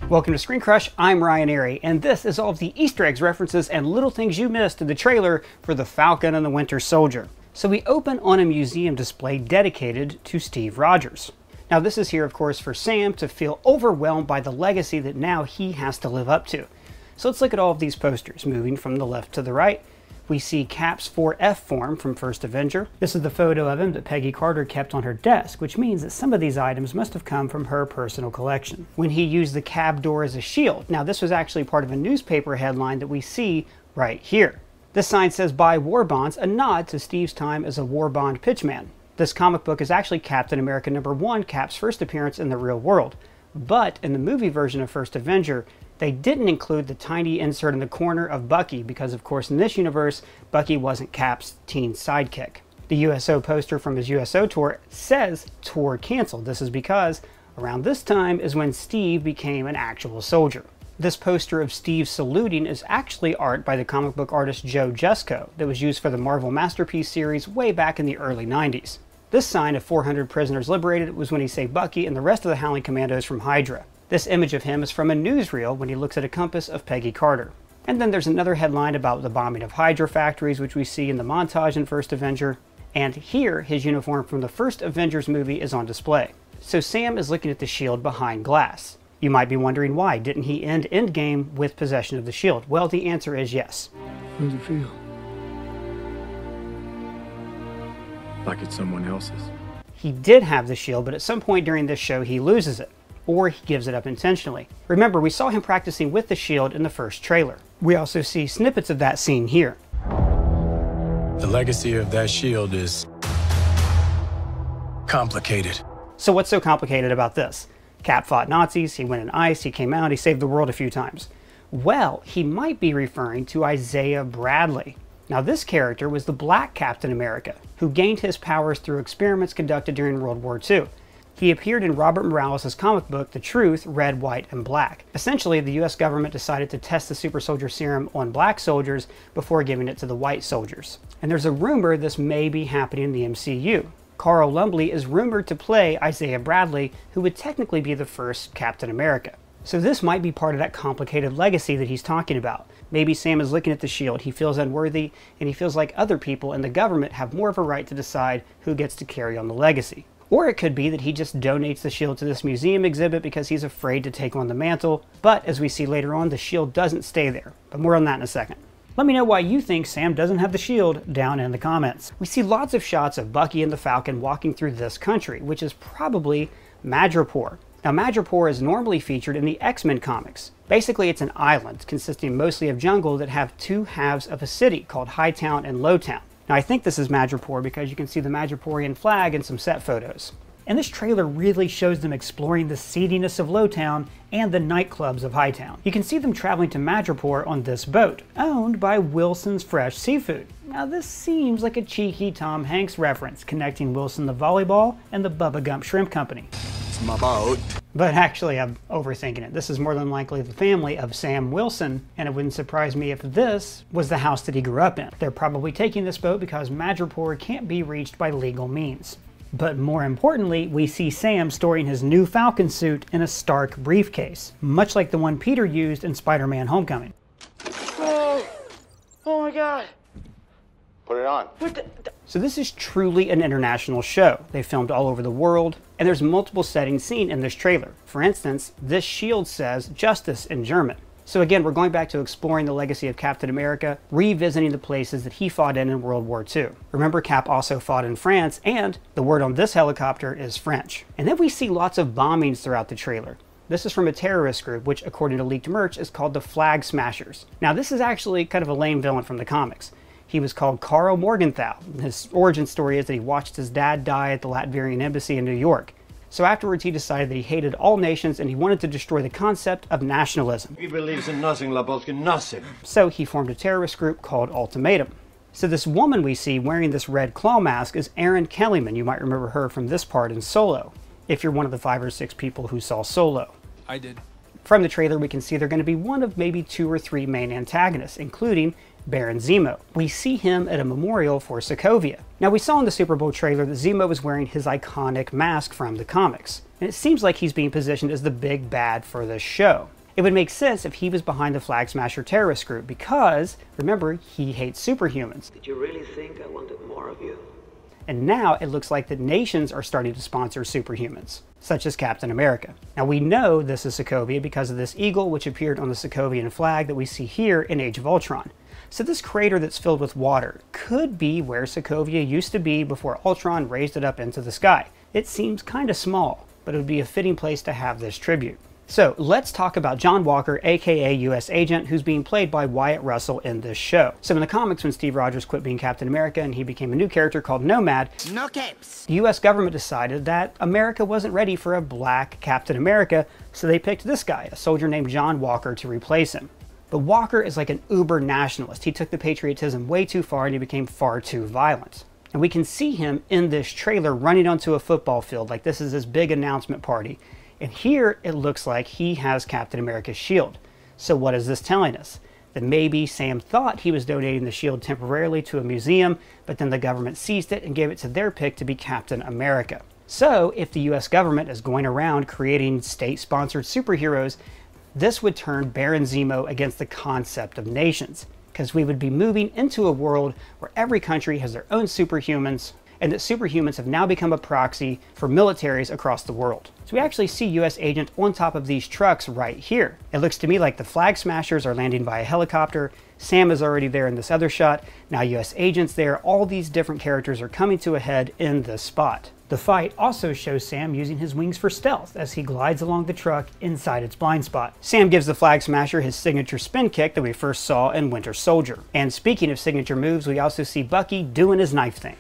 Welcome to Screen Crush, I'm Ryan Airy, and this is all of the Easter eggs, references, and little things you missed in the trailer for The Falcon and the Winter Soldier. So we open on a museum display dedicated to Steve Rogers. Now this is here, of course, for Sam to feel overwhelmed by the legacy that now he has to live up to. So let's look at all of these posters, moving from the left to the right. We see Cap's 4F form from First Avenger. This is the photo of him that Peggy Carter kept on her desk, which means that some of these items must have come from her personal collection. When he used the cab door as a shield. Now this was actually part of a newspaper headline that we see right here. This sign says "Buy War Bonds," a nod to Steve's time as a war bond pitchman. This comic book is actually Captain America #1, Cap's first appearance in the real world. But in the movie version of First Avenger, they didn't include the tiny insert in the corner of Bucky because, of course, in this universe, Bucky wasn't Cap's teen sidekick. The USO poster from his USO tour says "Tour canceled." This is because around this time is when Steve became an actual soldier. This poster of Steve saluting is actually art by the comic book artist Joe Jusko that was used for the Marvel Masterpiece series way back in the early 90s. This sign of 400 prisoners liberated was when he saved Bucky and the rest of the Howling Commandos from Hydra. This image of him is from a newsreel when he looks at a compass of Peggy Carter. And then there's another headline about the bombing of Hydra factories, which we see in the montage in First Avenger. And here, his uniform from the first Avengers movie is on display. So Sam is looking at the shield behind glass. You might be wondering why. Didn't he end Endgame with possession of the shield? Well, the answer is yes. How does it feel? Like it's someone else's. He did have the shield, but at some point during this show, he loses it. Or he gives it up intentionally. Remember, we saw him practicing with the shield in the first trailer. We also see snippets of that scene here. The legacy of that shield is complicated. So what's so complicated about this? Cap fought Nazis, he went in ice, he came out, he saved the world a few times. Well, he might be referring to Isaiah Bradley. Now this character was the Black Captain America, who gained his powers through experiments conducted during World War II. He appeared in Robert Morales' comic book, The Truth, Red, White, and Black. Essentially, the US government decided to test the super soldier serum on black soldiers before giving it to the white soldiers. And there's a rumor this may be happening in the MCU. Carl Lumbly is rumored to play Isaiah Bradley, who would technically be the first Captain America. So this might be part of that complicated legacy that he's talking about. Maybe Sam is looking at the shield, he feels unworthy, and he feels like other people in the government have more of a right to decide who gets to carry on the legacy. Or it could be that he just donates the shield to this museum exhibit because he's afraid to take on the mantle. But as we see later on, the shield doesn't stay there. But more on that in a second. Let me know why you think Sam doesn't have the shield down in the comments. We see lots of shots of Bucky and the Falcon walking through this country, which is probably Madripoor. Now Madripoor is normally featured in the X-Men comics. Basically it's an island consisting mostly of jungle that have two halves of a city called Hightown and Lowtown. Now I think this is Madripoor because you can see the Madripoorian flag in some set photos. And this trailer really shows them exploring the seediness of Lowtown and the nightclubs of Hightown. You can see them traveling to Madripoor on this boat, owned by Wilson's Fresh Seafood. Now this seems like a cheeky Tom Hanks reference, connecting Wilson the volleyball and the Bubba Gump Shrimp Company. It's my boat. But actually, I'm overthinking it. This is more than likely the family of Sam Wilson, and it wouldn't surprise me if this was the house that he grew up in. They're probably taking this boat because Madripoor can't be reached by legal means. But more importantly, we see Sam storing his new Falcon suit in a Stark briefcase, much like the one Peter used in Spider-Man Homecoming. Oh my God. Put it on. So this is truly an international show. They filmed all over the world, and there's multiple settings seen in this trailer. For instance, this shield says "Justice" in German. So again, we're going back to exploring the legacy of Captain America, revisiting the places that he fought in World War II. Remember, Cap also fought in France, and the word on this helicopter is French. And then we see lots of bombings throughout the trailer. This is from a terrorist group, which according to leaked merch is called the Flag Smashers. Now this is actually kind of a lame villain from the comics. He was called Carl Morgenthau. His origin story is that he watched his dad die at the Latvian embassy in New York. So afterwards he decided that he hated all nations and he wanted to destroy the concept of nationalism. He believes in nothing, Labolsky, nothing. So he formed a terrorist group called Ultimatum. So this woman we see wearing this red claw mask is Erin Kellyman. You might remember her from this part in Solo, if you're one of the 5 or 6 people who saw Solo. I did. From the trailer we can see they're going to be one of maybe 2 or 3 main antagonists, including Baron Zemo. We see him at a memorial for Sokovia. Now we saw in the Super Bowl trailer that Zemo was wearing his iconic mask from the comics, and it seems like he's being positioned as the big bad for this show. It would make sense if he was behind the Flag Smasher terrorist group because, remember, he hates superhumans. Did you really think I wanted more of you? And now it looks like that nations are starting to sponsor superhumans, such as Captain America. Now we know this is Sokovia because of this eagle which appeared on the Sokovian flag that we see here in Age of Ultron. So this crater that's filled with water could be where Sokovia used to be before Ultron raised it up into the sky. It seems kind of small, but it would be a fitting place to have this tribute. So let's talk about John Walker, aka US Agent, who's being played by Wyatt Russell in this show. So in the comics, when Steve Rogers quit being Captain America and he became a new character called Nomad, No capes. the US government decided that America wasn't ready for a black Captain America, so they picked this guy, a soldier named John Walker, to replace him. But Walker is like an uber nationalist. He took the patriotism way too far and he became far too violent. And we can see him in this trailer running onto a football field like this is his big announcement party. And here it looks like he has Captain America's shield. So what is this telling us? That maybe Sam thought he was donating the shield temporarily to a museum, but then the government seized it and gave it to their pick to be Captain America. So if the US government is going around creating state-sponsored superheroes, this would turn Baron Zemo against the concept of nations, because we would be moving into a world where every country has their own superhumans, and that superhumans have now become a proxy for militaries across the world. So we actually see US Agent on top of these trucks right here. It looks to me like the Flag Smashers are landing via helicopter, Sam is already there in this other shot, now US Agent's there, all these different characters are coming to a head in this spot. The fight also shows Sam using his wings for stealth as he glides along the truck inside its blind spot. Sam gives the Flag Smasher his signature spin kick that we first saw in Winter Soldier. And speaking of signature moves, we also see Bucky doing his knife thing.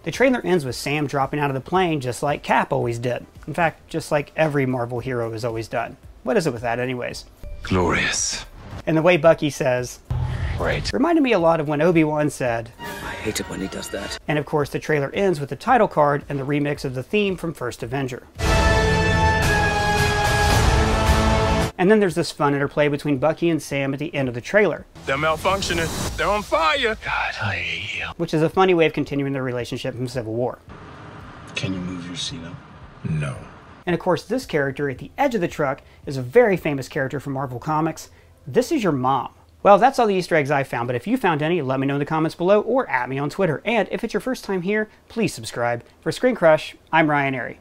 The trailer ends with Sam dropping out of the plane just like Cap always did. In fact, just like every Marvel hero has always done. What is it with that anyways? Glorious. And the way Bucky says, Right. reminded me a lot of when Obi-Wan said, I hate it when he does that. and of course the trailer ends with the title card and the remix of the theme from First Avenger. And then there's this fun interplay between Bucky and Sam at the end of the trailer, They're malfunctioning. They're on fire. God, I hate you. which is a funny way of continuing their relationship from Civil War. Can you move your seat up? No. And of course this character at the edge of the truck is a very famous character from Marvel Comics. This is your mom. Well, that's all the Easter eggs I found, but if you found any, let me know in the comments below or at me on Twitter. And if it's your first time here, please subscribe. For Screen Crush, I'm Ryan Airy.